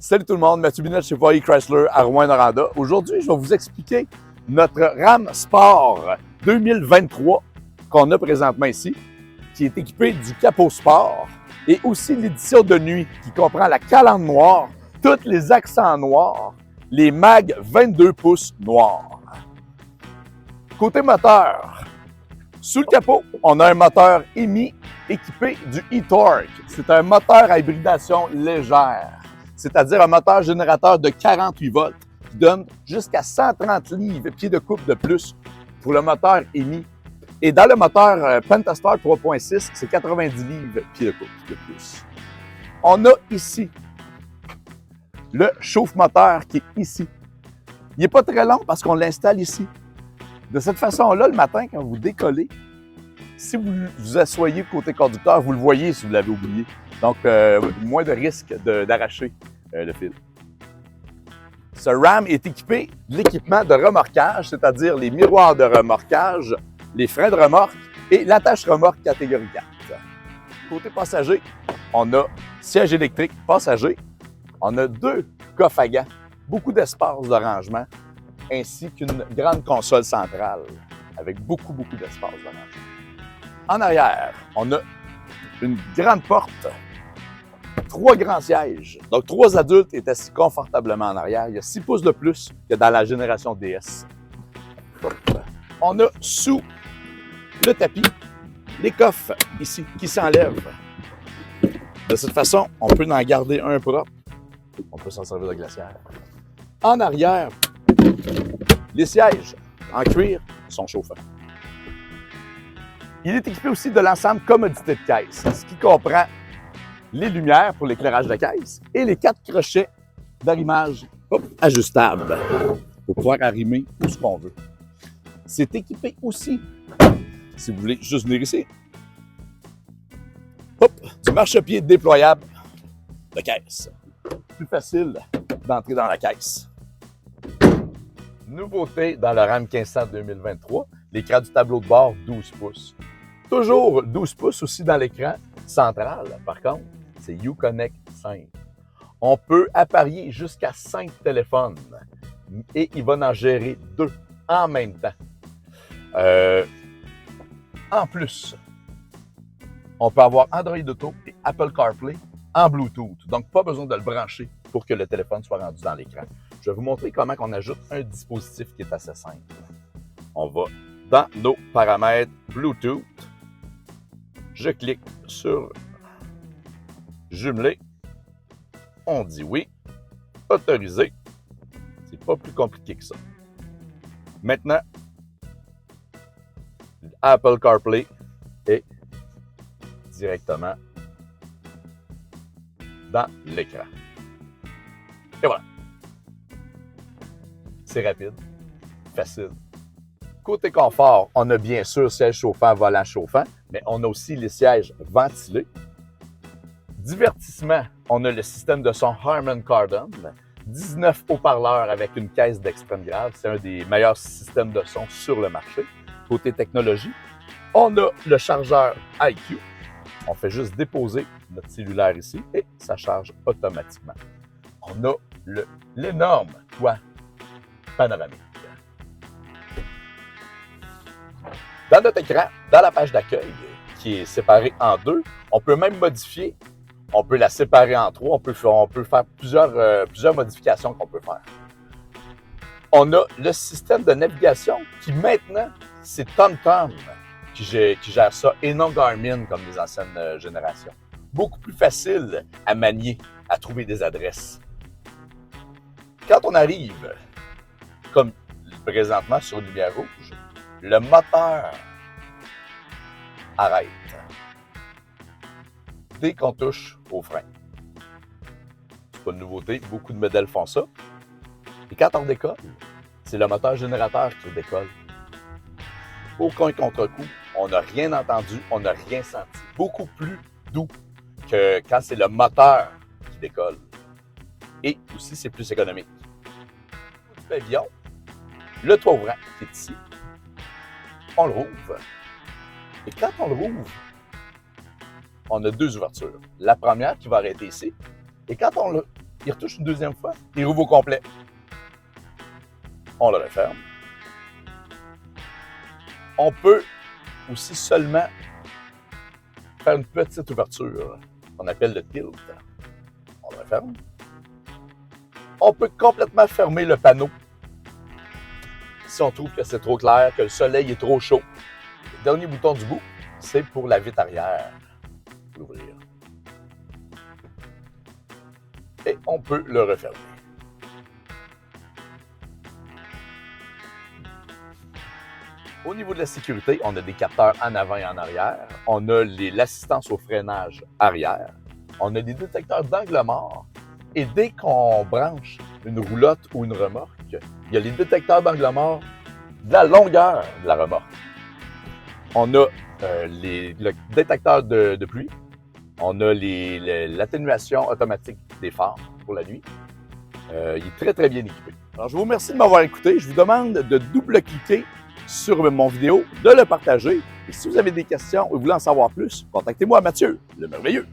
Salut tout le monde, Mathieu Binette chez Voyer Chrysler à Rouyn-Noranda. Aujourd'hui, je vais vous expliquer notre RAM Sport 2023 qu'on a présentement ici, qui est équipé du capot sport et aussi l'édition de nuit qui comprend la calandre noire, tous les accents noirs, les mags 22 pouces noirs. Côté moteur, sous le capot, on a un moteur EMI équipé du e-Torque. C'est un moteur à hybridation légère, c'est-à-dire un moteur générateur de 48 volts qui donne jusqu'à 130 livres pieds de couple de plus pour le moteur EMI. Et dans le moteur Pentastar 3.6, c'est 90 livres pieds de couple de plus. On a ici le chauffe-moteur qui est ici. Il n'est pas très long parce qu'on l'installe ici. De cette façon-là, le matin, quand vous décollez, si vous vous asseyez côté conducteur, vous le voyez si vous l'avez oublié. Donc, moins de risque d'arracher le fil. Ce RAM est équipé de l'équipement de remorquage, c'est-à-dire les miroirs de remorquage, les freins de remorque et l'attache-remorque catégorie 4. Côté passager, on a siège électrique passager, on a 2 coffres à gants, beaucoup d'espace de rangement, ainsi qu'une grande console centrale avec beaucoup d'espace de rangement. En arrière, on a une grande porte, 3 grands sièges. Donc, 3 adultes est assis confortablement en arrière. Il y a 6 pouces de plus que dans la génération DS. On a sous le tapis les coffres ici qui s'enlèvent. De cette façon, on peut en garder un propre. On peut s'en servir de glacière. En arrière, les sièges en cuir sont chauffants. Il est équipé aussi de l'ensemble commodité de caisse, ce qui comprend les lumières pour l'éclairage de caisse et les 4 crochets d'arrimage ajustables pour pouvoir arrimer où ce qu'on veut. C'est équipé aussi, si vous voulez juste venir ici, du marchepied déployable de caisse. Plus facile d'entrer dans la caisse. Nouveauté dans le RAM 1500 2023, l'écran du tableau de bord 12 pouces. Toujours 12 pouces aussi dans l'écran central, par contre, c'est Uconnect 5. On peut apparier jusqu'à 5 téléphones et il va en gérer 2 en même temps. En plus, on peut avoir Android Auto et Apple CarPlay en Bluetooth. Donc, pas besoin de le brancher pour que le téléphone soit rendu dans l'écran. Je vais vous montrer comment on ajoute un dispositif qui est assez simple. On va dans nos paramètres Bluetooth. Je clique sur jumeler. On dit oui. Autoriser. C'est pas plus compliqué que ça. Maintenant, Apple CarPlay est directement dans l'écran. Et voilà. C'est rapide, facile. Côté confort, on a bien sûr siège chauffant, volant chauffant, mais on a aussi les sièges ventilés. Divertissement, on a le système de son Harman Kardon, 19 haut-parleurs avec une caisse d'extrême grave. C'est un des meilleurs systèmes de son sur le marché. Côté technologie, on a le chargeur iQ. On fait juste déposer notre cellulaire ici et ça charge automatiquement. On a l'énorme toit panoramique. Dans notre écran, dans la page d'accueil, qui est séparée en 2, on peut même modifier, on peut la séparer en 3, on peut faire plusieurs modifications qu'on peut faire. On a le système de navigation qui maintenant, c'est TomTom qui gère ça et non Garmin comme les anciennes générations. Beaucoup plus facile à manier, à trouver des adresses. Quand on arrive, comme présentement sur une lumière rouge, le moteur arrête dès qu'on touche au frein. C'est pas une nouveauté, beaucoup de modèles font ça. Et quand on décolle, c'est le moteur générateur qui décolle. Aucun contre-coup, on n'a rien entendu, on n'a rien senti. Beaucoup plus doux que quand c'est le moteur qui décolle. Et aussi, c'est plus économique. Du pavillon, le toit ouvrant qui est ici, on le rouvre. Et quand on le rouvre, on a 2 ouvertures. La première qui va arrêter ici. Et quand on le il retouche une deuxième fois, il rouvre au complet. On le referme. On peut aussi seulement faire une petite ouverture qu'on appelle le tilt. On le referme. On peut complètement fermer le panneau si on trouve que c'est trop clair, que le soleil est trop chaud. Le dernier bouton du bout, c'est pour la vitre arrière. L'ouvrir. Et on peut le refermer. Au niveau de la sécurité, on a des capteurs en avant et en arrière. On a l'assistance au freinage arrière. On a des détecteurs d'angle mort. Et dès qu'on branche une roulotte ou une remorque, il y a les détecteurs d'angle mort de la longueur de la remorque. On a le détecteur de pluie. On a l'atténuation automatique des phares pour la nuit. Il est très, très bien équipé. Alors, je vous remercie de m'avoir écouté. Je vous demande de double-cliquer sur mon vidéo, de le partager. Et si vous avez des questions ou vous voulez en savoir plus, contactez-moi, Mathieu, le merveilleux.